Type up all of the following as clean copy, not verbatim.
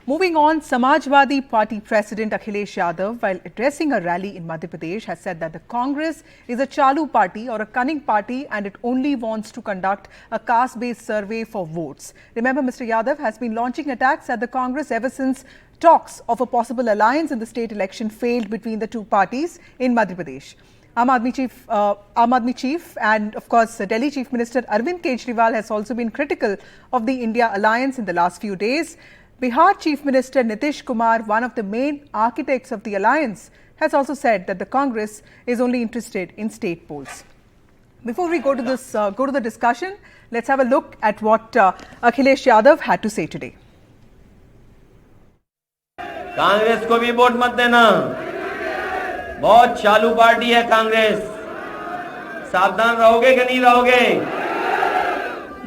Moving on, Samajwadi Party President Akhilesh Yadav, while addressing a rally in Madhya Pradesh, has said that the Congress is a Chalu party or a cunning party and it only wants to conduct a caste-based survey for votes. Remember, Mr. Yadav has been launching attacks at the Congress ever since talks of a possible alliance in the state election failed between the two parties in Madhya Pradesh. Aam Aadmi chief and of course Delhi Chief Minister Arvind Kejriwal has also been critical of the India alliance in the last few days. Bihar Chief Minister Nitish, Kumar, one of the main architects of the alliance, has also said that the Congress is only interested in state polls. Before we go to the discussion, let's have a look at what Akhilesh Yadav had to say today. Congress को भी vote मत देना, बहुत चालू party है कांग्रेस, सावधान रहोगे कि नहीं रहोगे?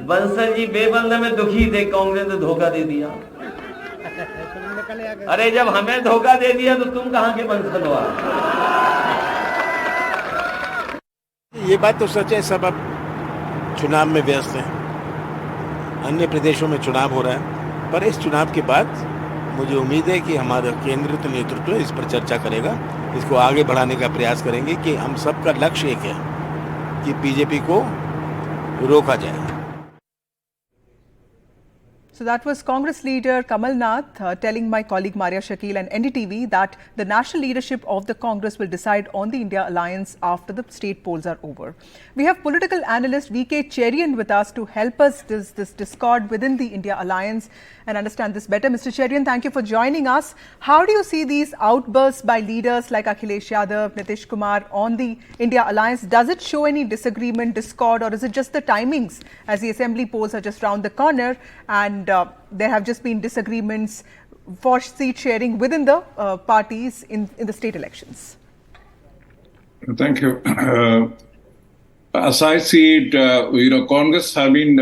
बंसल जी बेबंद में दुखी थे, कांग्रेस ने धोखा दे दिया। अरे जब हमें धोखा दे दिया तो तुम कहां के बंसल हो? ये बात तो सच है, सब अब चुनाव में व्यस्त हैं। अन्य प्रदेशों में चुनाव हो रहा है, पर इस चुनाव के बाद मुझे उम्मीद है कि हमारा केंद्रित नेतृत्व इस पर चर्चा करेगा, इसको आगे बढ़ाने का प्रयास करेंगे कि हम सबका लक्ष्य एक है कि बीजेपी को रोका जाए। So that was Congress leader Kamal Nath telling my colleague Maria Shakil and NDTV that the national leadership of the Congress will decide on the India alliance after the state polls are over. We have political analyst VK Cherian with us to help us this discord within the India alliance and understand this better. Mr. Cherian, thank you for joining us. How do you see these outbursts by leaders like Akhilesh Yadav, Nitish Kumar on the India alliance? Does it show any disagreement, discord, or is it just the timings as the assembly polls are just round the corner and there have just been disagreements for seat sharing within the parties in the state elections? Thank you. As I see it, Congress have been,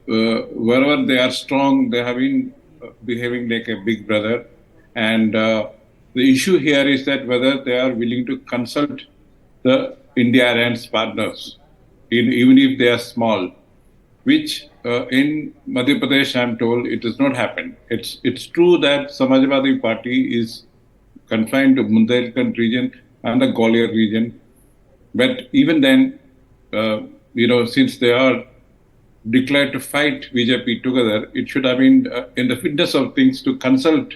wherever they are strong, they have been behaving like a big brother. And the issue here is that whether they are willing to consult the India alliance partners, even if they are small, which in Madhya Pradesh, I am told, it does not happen. It's true that Samajwadi Party is confined to Bundelkhand region and the Gwalior region. But even then, since they are declared to fight BJP together, it should have been in the fitness of things to consult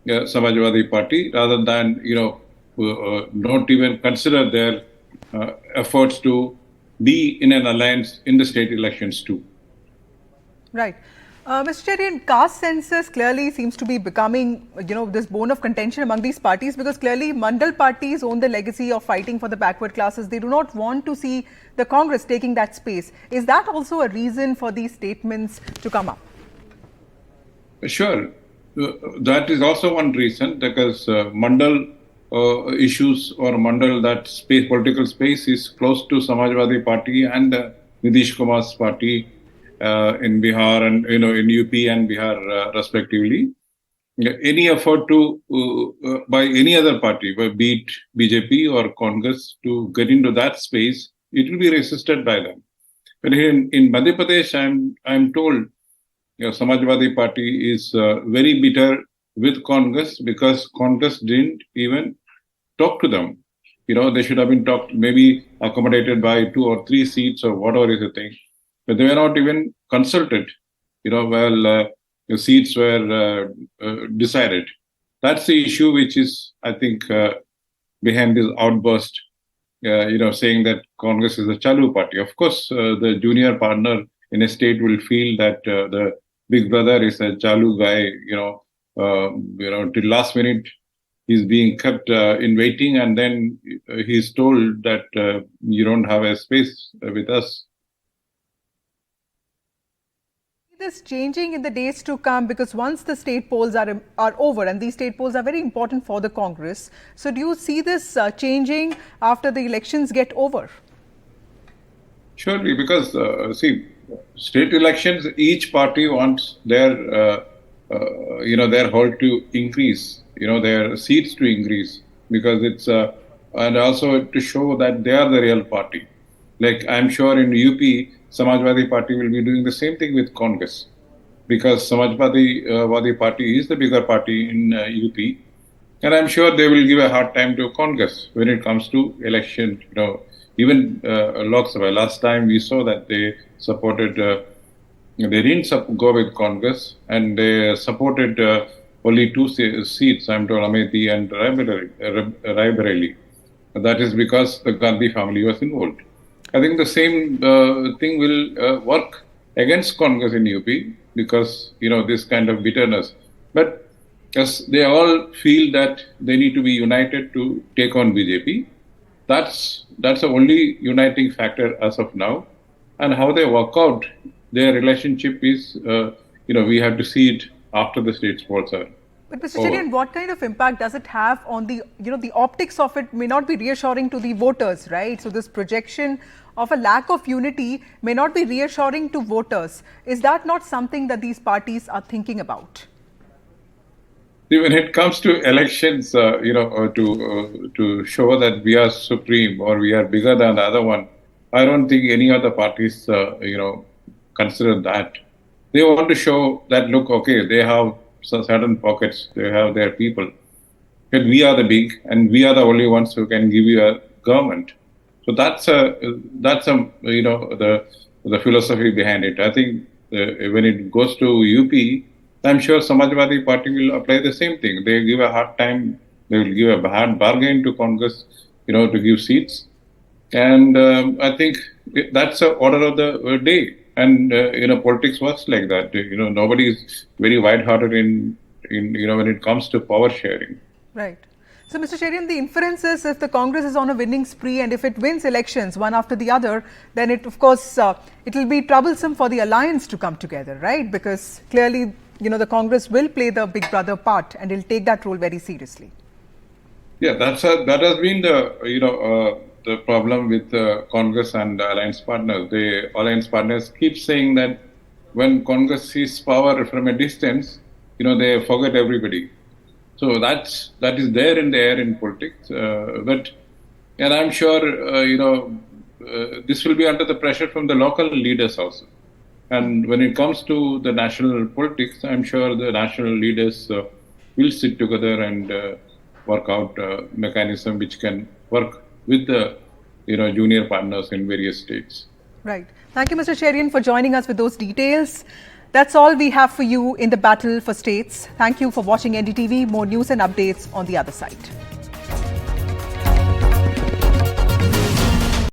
Samajwadi Party rather than, not even consider their efforts to be in an alliance in the state elections too. Right. Mr. Cherian, caste census clearly seems to be becoming, this bone of contention among these parties because clearly Mandal parties own the legacy of fighting for the backward classes. They do not want to see the Congress taking that space. Is that also a reason for these statements to come up? Sure. That is also one reason because Mandal issues or Mandal, that space, political space is close to Samajwadi Party and Nitish Kumar's party in Bihar and in UP and Bihar respectively. Any effort to by any other party, be it BJP or Congress, to get into that space, it will be resisted by them. But here in Madhya Pradesh, I'm told Samajwadi Party is very bitter with Congress because Congress didn't even talk to them. They should have been talked, maybe accommodated by 2 or 3 seats or whatever is the thing. But they were not even consulted, the seats were decided. That's the issue which is, I think, behind this outburst, saying that Congress is a Chalu party. Of course, the junior partner in a state will feel that the big brother is a Chalu guy, till last minute he's being kept in waiting and then he's told that you don't have a space with us. This changing in the days to come because once the state polls are over and these state polls are very important for the Congress. So do you see this changing after the elections get over? Surely, because state elections, each party wants their their hold to increase, their seats to increase because it's and also to show that they are the real party. Like I'm sure in UP, Samajwadi Party will be doing the same thing with Congress. because Samajwadi Party is the bigger party in UP. And I'm sure they will give a hard time to Congress when it comes to election. Even Lok Sabha. Last time we saw that they supported, they didn't go with Congress, and they supported only two seats, I'm told, Amethi and Raebareli. That is because the Gandhi family was involved. I think the same thing will work against Congress in UP because, this kind of bitterness. But as they all feel that they need to be united to take on BJP, that's the only uniting factor as of now. And how they work out their relationship is, we have to see it after the state polls are. But Mr. Cherian, what kind of impact does it have on the, the optics of it may not be reassuring to the voters, right? So this projection of a lack of unity may not be reassuring to voters. Is that not something that these parties are thinking about? When it comes to elections, to show that we are supreme or we are bigger than the other one, I don't think any other parties, consider that. They want to show that, look, okay, they have certain pockets, they have their people. But we are the big, and we are the only ones who can give you a government. So that's the philosophy behind it. I think when it goes to UP, I'm sure Samajwadi Party will apply the same thing. They give a hard time, they will give a hard bargain to Congress, to give seats. And I think that's the order of the day. And, politics works like that. Nobody is very wide-hearted in when it comes to power sharing. Right. So, Mr. Cherian, the inference is if the Congress is on a winning spree and if it wins elections one after the other, then it, of course, it will be troublesome for the alliance to come together, right? Because clearly, the Congress will play the big brother part and it'll take that role very seriously. Yeah, that has been the problem with Congress and alliance partners. The alliance partners keep saying that when Congress sees power from a distance, they forget everybody. So that is there in the air in politics. And I'm sure, this will be under the pressure from the local leaders also. And when it comes to the national politics, I'm sure the national leaders will sit together and work out a mechanism which can work with the junior partners in various states. Right. Thank you, Mr. Cherian, for joining us with those details. That's all we have for you in the battle for states. Thank you for watching NDTV. More news and updates on the other side.